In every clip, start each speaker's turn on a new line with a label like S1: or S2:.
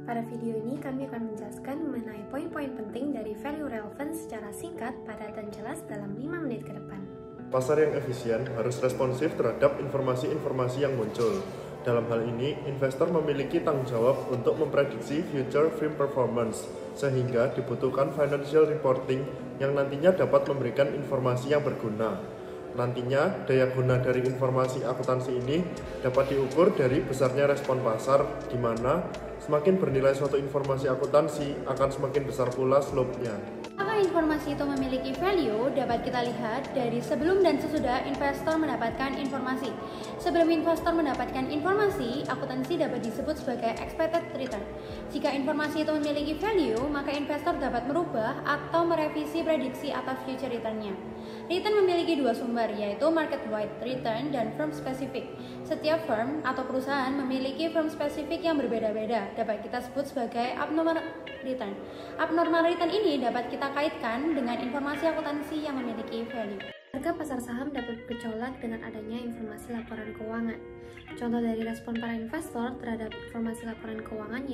S1: Pada video ini kami akan menjelaskan mengenai poin-poin penting dari value relevance secara singkat, padat, dan jelas dalam 5 menit ke depan.
S2: Pasar yang efisien harus responsif terhadap informasi-informasi yang muncul. Dalam hal ini, investor memiliki tanggung jawab untuk memprediksi future firm performance, sehingga dibutuhkan financial reporting yang nantinya dapat memberikan informasi yang berguna. Nantinya, daya guna dari informasi akuntansi ini dapat diukur dari besarnya respon pasar, di mana semakin bernilai suatu informasi akuntansi, akan semakin besar pula slope-nya.
S3: Apakah informasi itu memiliki value dapat kita lihat dari sebelum dan sesudah investor mendapatkan informasi. Sebelum investor mendapatkan informasi, akuntansi dapat disebut sebagai expected return. Jika informasi itu memiliki value, maka investor dapat merubah atau merevisi prediksi atas future return-nya. Return memiliki dua sumber, yaitu market-wide return dan firm-specific. Setiap firm atau perusahaan memiliki firm-specific yang berbeda-beda, dapat kita sebut sebagai abnormal return. Abnormal return ini dapat kita kaitkan dengan informasi akuntansi yang memiliki value.
S1: Harga pasar saham dapat bergejolak dengan adanya informasi laporan keuangan. Contoh dari respon para investor terhadap informasi laporan keuangan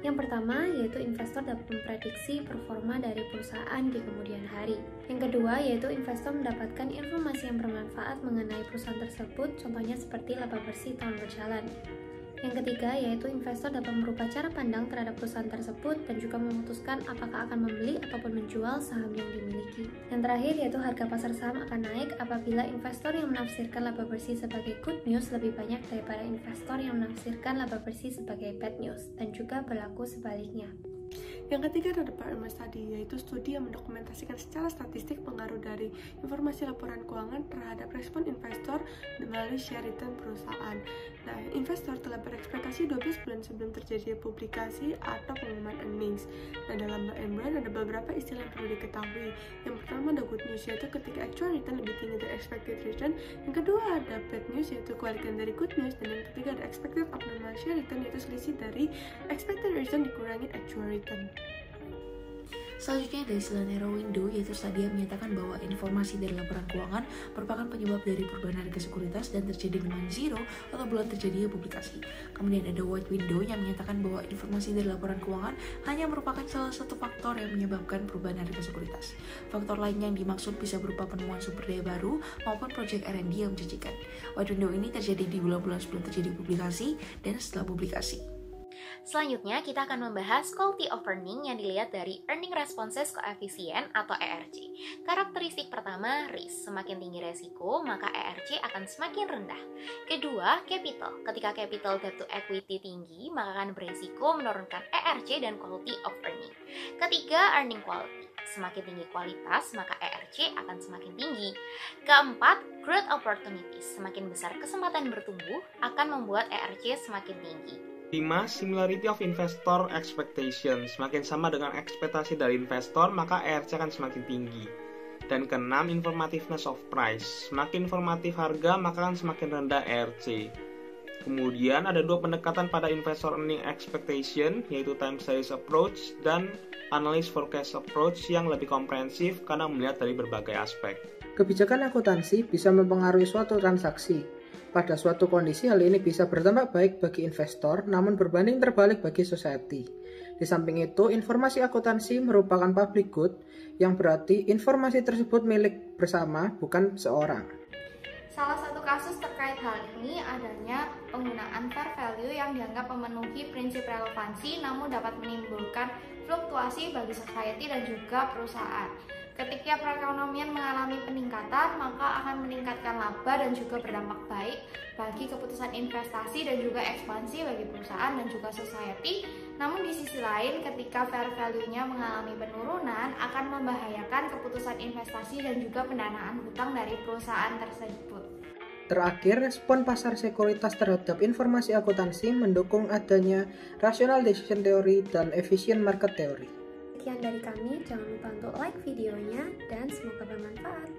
S1: yang pertama yaitu investor dapat memprediksi performa dari perusahaan di kemudian hari. Yang kedua yaitu investor mendapatkan informasi yang bermanfaat mengenai perusahaan tersebut, contohnya seperti laba bersih tahun berjalan. Yang ketiga yaitu investor dapat merubah cara pandang terhadap perusahaan tersebut dan juga memutuskan apakah akan membeli ataupun menjual saham yang dimiliki. Yang terakhir yaitu harga pasar saham akan naik apabila investor yang menafsirkan laba bersih sebagai good news lebih banyak daripada investor yang menafsirkan laba bersih sebagai bad news, dan juga berlaku sebaliknya.
S4: Yang ketiga adalah Department Study, yaitu studi yang mendokumentasikan secara statistik pengaruh dari informasi laporan keuangan terhadap respon investor melalui share return perusahaan. Nah, investor telah berekspektasi 12 bulan sebelum terjadi publikasi atau pengumuman earnings. Nah, dalam bulan ada beberapa istilah yang perlu diketahui. Yang pertama ada good news, yaitu ketika actual return lebih tinggi dari expected return. Yang kedua ada bad news, yaitu kebalikan dari good news. Dan yang ketiga ada expected abnormal share return, yaitu selisih dari expected return dikurangi actual return.
S5: Selanjutnya ada istilah narrow window, yaitu studi yang menyatakan bahwa informasi dari laporan keuangan merupakan penyebab dari perubahan harga sekuritas dan terjadi demand zero atau belum terjadinya publikasi. Kemudian ada wide window yang menyatakan bahwa informasi dari laporan keuangan hanya merupakan salah satu faktor yang menyebabkan perubahan harga sekuritas. Faktor lainnya yang dimaksud bisa berupa penemuan sumber daya baru maupun proyek R&D yang menjanjikan. Wide window ini terjadi di bulan-bulan sebelum terjadi publikasi dan setelah publikasi.
S6: Selanjutnya, kita akan membahas quality of earning yang dilihat dari Earning Responses Coefficient atau ERC. Karakteristik pertama, risk. Semakin tinggi resiko, maka ERC akan semakin rendah. Kedua, capital. Ketika capital debt to equity tinggi, maka akan beresiko menurunkan ERC dan quality of earning. Ketiga, earning quality. Semakin tinggi kualitas, maka ERC akan semakin tinggi. Keempat, growth opportunities. Semakin besar kesempatan bertumbuh, akan membuat ERC semakin tinggi.
S7: 5. Similarity of investor expectation. Semakin sama dengan ekspektasi dari investor, maka ERC akan semakin tinggi. Dan ke-6, informativeness of price. Semakin informatif harga, maka akan semakin rendah ERC. Kemudian ada dua pendekatan pada investor earning expectation, yaitu time series approach dan analyst forecast approach yang lebih komprehensif karena melihat dari berbagai aspek.
S8: Kebijakan akuntansi bisa mempengaruhi suatu transaksi. Pada suatu kondisi, hal ini bisa berdampak baik bagi investor, namun berbanding terbalik bagi society. Di samping itu, informasi akuntansi merupakan public good, yang berarti informasi tersebut milik bersama, bukan seorang.
S3: Salah satu kasus terkait hal ini adanya penggunaan fair value yang dianggap memenuhi prinsip relevansi namun dapat menimbulkan fluktuasi bagi society dan juga perusahaan. Ketika perekonomian mengalami peningkatan, maka akan meningkatkan laba dan juga berdampak baik bagi keputusan investasi dan juga ekspansi bagi perusahaan dan juga society. Namun di sisi lain, ketika fair value-nya mengalami penurunan, akan membahayakan keputusan investasi dan juga pendanaan hutang dari perusahaan tersebut.
S8: Terakhir, respon pasar sekuritas terhadap informasi akuntansi mendukung adanya rational decision theory dan efficient market theory.
S1: Sekian dari kami, jangan lupa untuk like videonya dan semoga bermanfaat.